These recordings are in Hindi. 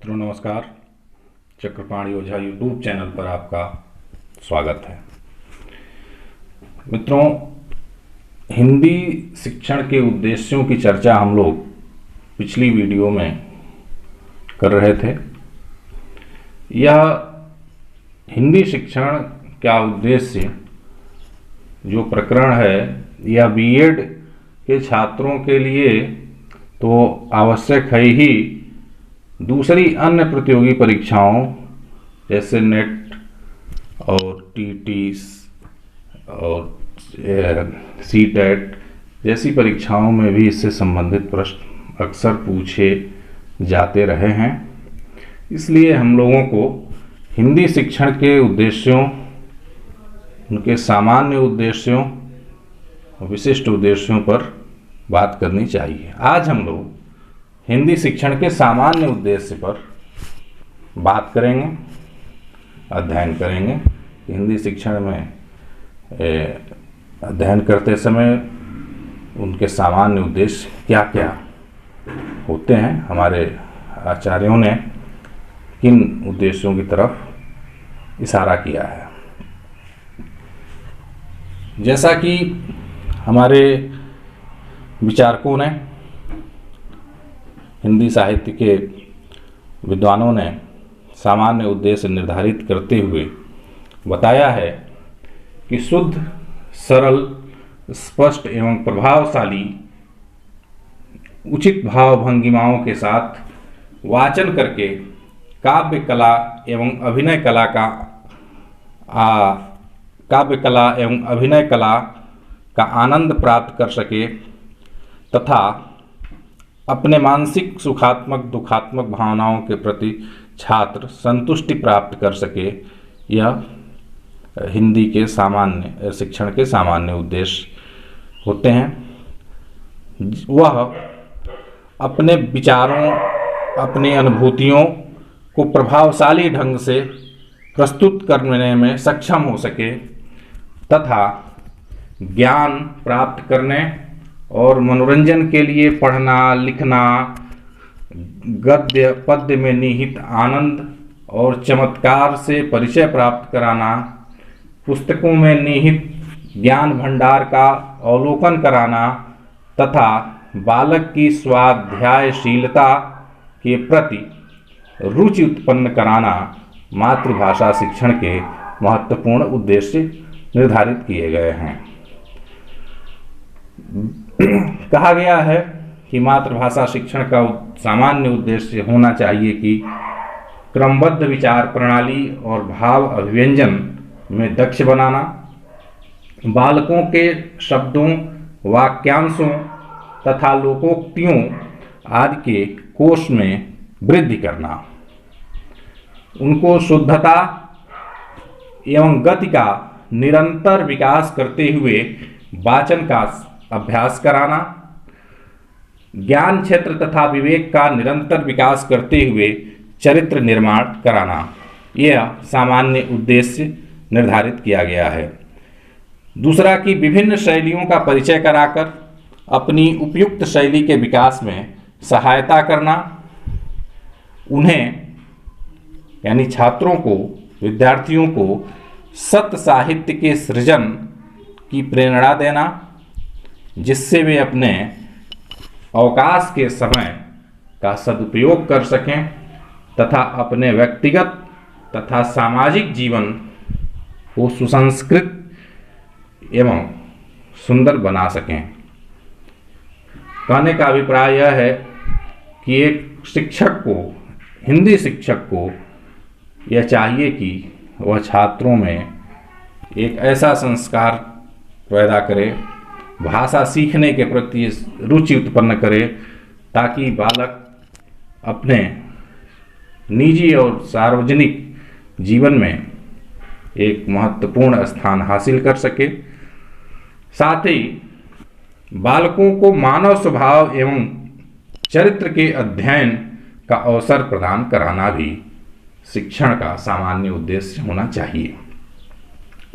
मित्रों नमस्कार। चक्रपाणी ओझा यूट्यूब चैनल पर आपका स्वागत है। मित्रों, हिंदी शिक्षण के उद्देश्यों की चर्चा हम लोग पिछली वीडियो में कर रहे थे। यह हिंदी शिक्षण का उद्देश्य जो प्रकरण है यह बीएड के छात्रों के लिए तो आवश्यक है ही, दूसरी अन्य प्रतियोगी परीक्षाओं जैसे नेट और टीटीस और सीटेट जैसी परीक्षाओं में भी इससे संबंधित प्रश्न अक्सर पूछे जाते रहे हैं। इसलिए हम लोगों को हिंदी शिक्षण के उद्देश्यों, उनके सामान्य उद्देश्यों और विशिष्ट उद्देश्यों पर बात करनी चाहिए। आज हम लोग हिंदी शिक्षण के सामान्य उद्देश्य पर बात करेंगे, अध्ययन करेंगे। हिंदी शिक्षण में अध्ययन करते समय उनके सामान्य उद्देश्य क्या क्या होते हैं, हमारे आचार्यों ने किन उद्देश्यों की तरफ इशारा किया है। जैसा कि हमारे विचारकों ने, हिंदी साहित्य के विद्वानों ने सामान्य उद्देश्य निर्धारित करते हुए बताया है कि शुद्ध, सरल, स्पष्ट एवं प्रभावशाली उचित भाव भंगिमाओं के साथ वाचन करके काव्य कला एवं अभिनय कला का आनंद प्राप्त कर सके तथा अपने मानसिक सुखात्मक दुखात्मक भावनाओं के प्रति छात्र संतुष्टि प्राप्त कर सके, यह हिंदी के सामान्य शिक्षण के सामान्य उद्देश्य होते हैं। वह अपने विचारों, अपनी अनुभूतियों को प्रभावशाली ढंग से प्रस्तुत करने में सक्षम हो सके तथा ज्ञान प्राप्त करने और मनोरंजन के लिए पढ़ना, लिखना, गद्य पद्य में निहित आनंद और चमत्कार से परिचय प्राप्त कराना, पुस्तकों में निहित ज्ञान भंडार का अवलोकन कराना तथा बालक की स्वाध्यायशीलता के प्रति रुचि उत्पन्न कराना मातृभाषा शिक्षण के महत्वपूर्ण उद्देश्य निर्धारित किए गए हैं। कहा गया है कि मातृभाषा शिक्षण का सामान्य उद्देश्य होना चाहिए कि क्रमबद्ध विचार प्रणाली और भाव अभिव्यंजन में दक्ष बनाना, बालकों के शब्दों, वाक्यांशों तथा लोकोक्तियों आदि के कोश में वृद्धि करना, उनको शुद्धता एवं गति का निरंतर विकास करते हुए वाचन का अभ्यास कराना, ज्ञान क्षेत्र तथा विवेक का निरंतर विकास करते हुए चरित्र निर्माण कराना, यह सामान्य उद्देश्य निर्धारित किया गया है। दूसरा कि विभिन्न शैलियों का परिचय कराकर अपनी उपयुक्त शैली के विकास में सहायता करना, उन्हें यानी छात्रों को, विद्यार्थियों को सत्य साहित्य के सृजन की प्रेरणा देना, जिससे वे अपने अवकाश के समय का सदुपयोग कर सकें तथा अपने व्यक्तिगत तथा सामाजिक जीवन को सुसंस्कृत एवं सुंदर बना सकें। कहने का अभिप्राय यह है कि एक शिक्षक को, हिंदी शिक्षक को यह चाहिए कि वह छात्रों में एक ऐसा संस्कार पैदा करे, भाषा सीखने के प्रति रुचि उत्पन्न करे ताकि बालक अपने निजी और सार्वजनिक जीवन में एक महत्वपूर्ण स्थान हासिल कर सके। साथ ही बालकों को मानव स्वभाव एवं चरित्र के अध्ययन का अवसर प्रदान कराना भी शिक्षण का सामान्य उद्देश्य होना चाहिए।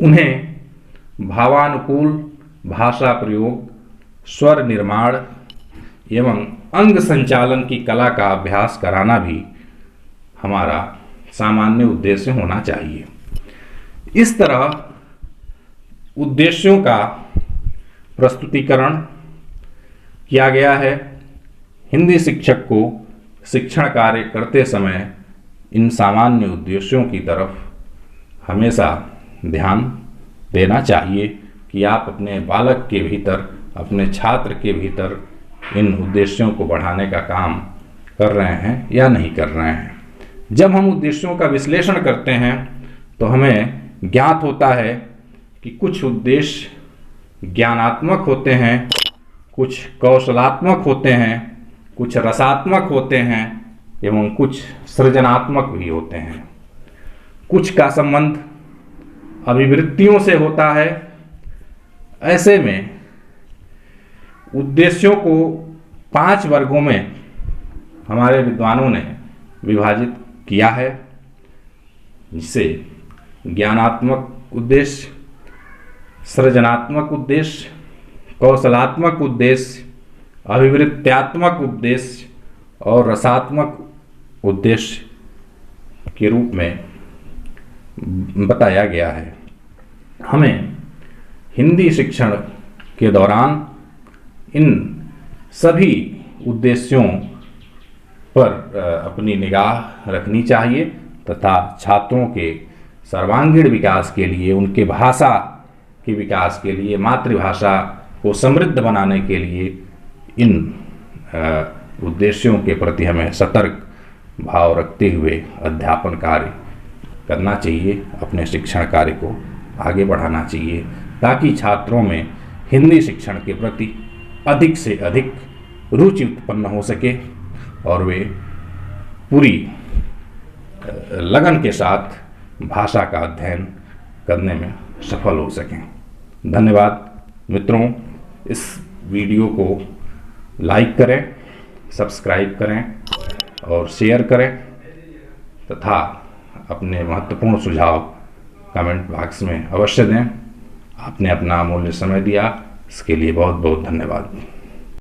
उन्हें भावानुकूल भाषा प्रयोग, स्वर निर्माण एवं अंग संचालन की कला का अभ्यास कराना भी हमारा सामान्य उद्देश्य होना चाहिए। इस तरह उद्देश्यों का प्रस्तुतिकरण किया गया है। हिंदी शिक्षक को शिक्षण कार्य करते समय इन सामान्य उद्देश्यों की तरफ हमेशा ध्यान देना चाहिए कि आप अपने बालक के भीतर, अपने छात्र के भीतर इन उद्देश्यों को बढ़ाने का काम कर रहे हैं या नहीं कर रहे हैं। जब हम उद्देश्यों का विश्लेषण करते हैं तो हमें ज्ञात होता है कि कुछ उद्देश्य ज्ञानात्मक होते हैं, कुछ कौशलात्मक होते हैं, कुछ रसात्मक होते हैं एवं कुछ सृजनात्मक भी होते हैं। कुछ का संबंध अभिवृत्तियों से होता है। ऐसे में उद्देश्यों को 5 वर्गों में हमारे विद्वानों ने विभाजित किया है, जिसे ज्ञानात्मक उद्देश्य, सृजनात्मक उद्देश्य, कौशलात्मक उद्देश्य, अभिवृत्त्यात्मक उद्देश्य और रसात्मक उद्देश्य के रूप में बताया गया है। हमें हिंदी शिक्षण के दौरान इन सभी उद्देश्यों पर अपनी निगाह रखनी चाहिए तथा छात्रों के सर्वांगीण विकास के लिए, उनके भाषा के विकास के लिए, मातृभाषा को समृद्ध बनाने के लिए इन उद्देश्यों के प्रति हमें सतर्क भाव रखते हुए अध्यापन कार्य करना चाहिए, अपने शिक्षण कार्य को आगे बढ़ाना चाहिए, ताकि छात्रों में हिंदी शिक्षण के प्रति अधिक से अधिक रुचि उत्पन्न हो सके और वे पूरी लगन के साथ भाषा का अध्ययन करने में सफल हो सकें। धन्यवाद मित्रों। इस वीडियो को लाइक करें, सब्सक्राइब करें और शेयर करें तथा अपने महत्वपूर्ण सुझाव कमेंट बॉक्स में अवश्य दें। आपने अपना अमूल्य समय दिया, इसके लिए बहुत बहुत धन्यवाद।